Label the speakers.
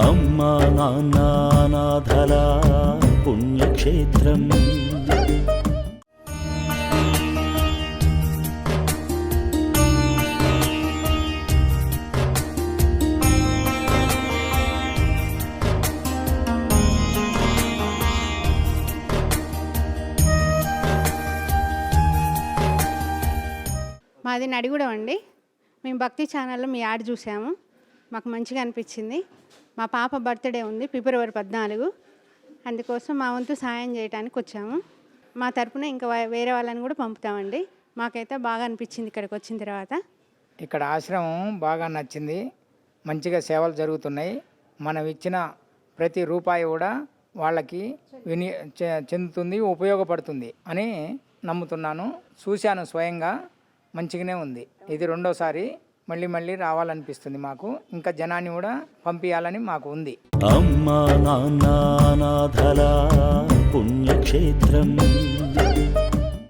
Speaker 1: అమ్మా నాన్న అనాథల పుణ్యక్షేత్రం.
Speaker 2: మాది నడిగూడెం అండి. మేము భక్తి ఛానల్లో మీ యాడ్ చూసాము, మాకు మంచిగా అనిపించింది. మా పాప బర్త్డే ఉంది ఫిబ్రవరి 14. అందుకోసం మా వంతు సాయం చేయడానికి వచ్చాము. మా తరపున ఇంకా వేరే వాళ్ళని కూడా పంపుతామండి. మాకైతే బాగా అనిపించింది ఇక్కడికి వచ్చిన తర్వాత.
Speaker 3: ఇక్కడ ఆశ్రమం బాగా నచ్చింది, మంచిగా సేవలు జరుగుతున్నాయి. మనం ఇచ్చిన ప్రతి రూపాయి కూడా వాళ్ళకి చెందుతుంది, ఉపయోగపడుతుంది అని నమ్ముతున్నాను. చూశాను స్వయంగా, మంచిగానే ఉంది. ఇది రెండోసారి మళ్ళీ రావాలనిపిస్తుంది మాకు. ఇంకా జనాన్ని కూడా పంపించాలని మాకు ఉంది.
Speaker 1: అమ్మా నాన్న అనాథల పుణ్యక్షేత్రం.